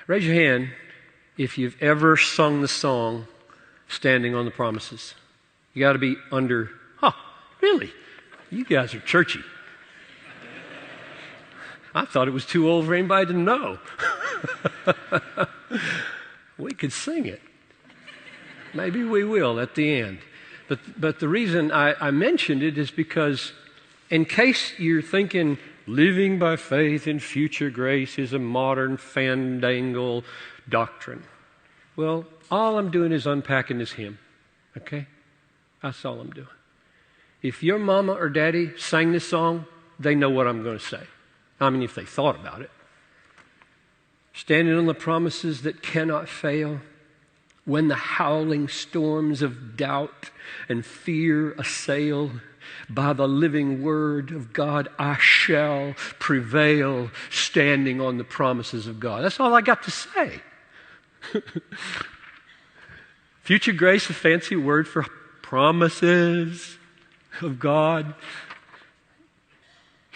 Raise your hand if you've ever sung the song, Standing on the Promises. You got to be under, really? You guys are churchy. I thought it was too old for anybody to know. We could sing it. Maybe we will at the end. But the reason I mentioned it is because in case you're thinking living by faith in future grace is a modern fandangle doctrine. Well, all I'm doing is unpacking this hymn. Okay? That's all I'm doing. If your mama or daddy sang this song, they know what I'm going to say. I mean, if they thought about it. Standing on the promises that cannot fail, when the howling storms of doubt and fear assail, by the living word of God I shall prevail, standing on the promises of God. That's all I got to say. Future grace, a fancy word for promises of God.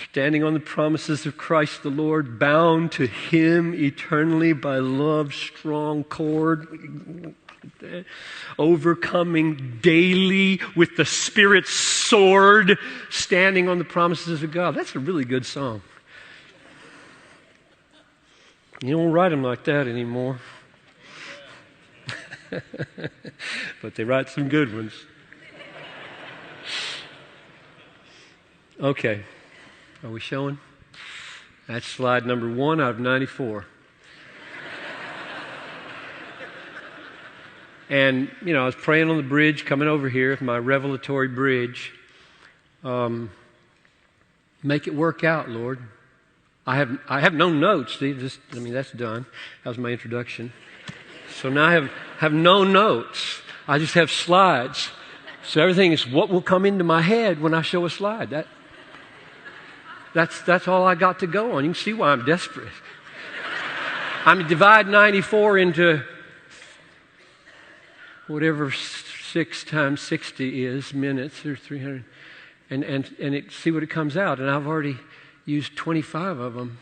Standing on the promises of Christ the Lord, bound to Him eternally by love's strong cord, overcoming daily with the Spirit's sword, standing on the promises of God. That's a really good song. You don't write them like that anymore. But they write some good ones. Okay. Are we showing? That's slide number 1 out of 94. And, I was praying on the bridge coming over here, my revelatory bridge. Make it work out, Lord. I have no notes. That's done. That was my introduction. So now I have no notes. I just have slides. So everything is what will come into my head when I show a slide. That's all I got to go on. You can see why I'm desperate. Divide 94 into whatever 6 times 60 is, minutes, or 300, and see what it comes out. And I've already used 25 of them.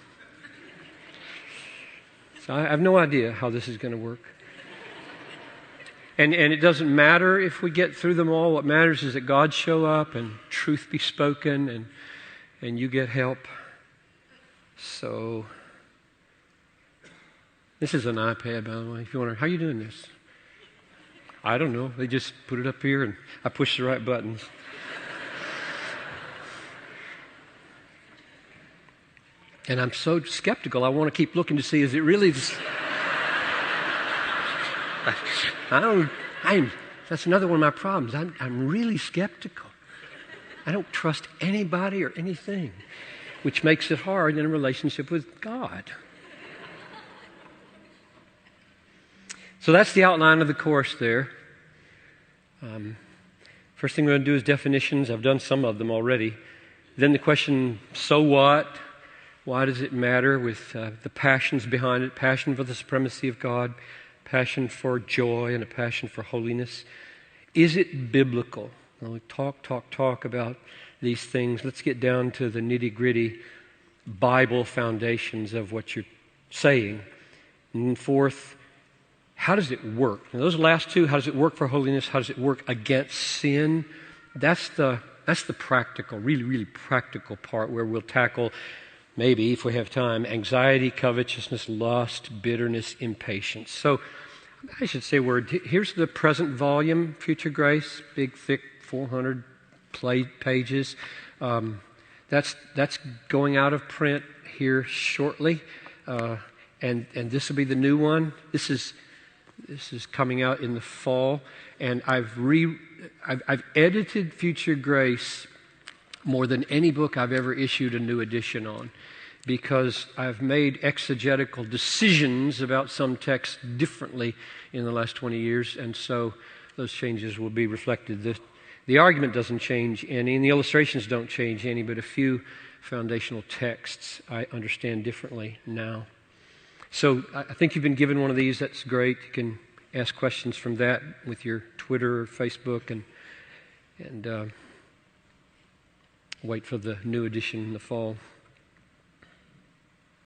So I have no idea how this is going to work. And it doesn't matter if we get through them all. What matters is that God show up and truth be spoken and you get help. So, this is an iPad, by the way. If you wonder, how are you doing this? I don't know. They just put it up here and I push the right buttons. And I'm so skeptical, I want to keep looking to see, is it really this? That's another one of my problems. I'm really skeptical. I don't trust anybody or anything, which makes it hard in a relationship with God. So that's the outline of the course there. First thing we're going to do is definitions. I've done some of them already. Then the question, so what? Why does it matter, with the passions behind it? Passion for the supremacy of God, passion for joy, and a passion for holiness. Is it biblical? Well, we talk about these things. Let's get down to the nitty-gritty Bible foundations of what you're saying. And fourth, how does it work? Now, those last two, how does it work for holiness? How does it work against sin? That's the practical, really, really practical part where we'll tackle, maybe if we have time, anxiety, covetousness, lust, bitterness, impatience. So I should say a word. Here's the present volume, Future Grace, big, thick, 400 pages. That's going out of print here shortly, and this will be the new one. This is coming out in the fall, and I've edited Future Grace more than any book I've ever issued a new edition on, because I've made exegetical decisions about some texts differently in the last 20 years, and so those changes will be reflected. The argument doesn't change any, and the illustrations don't change any, but a few foundational texts I understand differently now. So I think you've been given one of these. That's great. You can ask questions from that with your Twitter or Facebook, and wait for the new edition in the fall.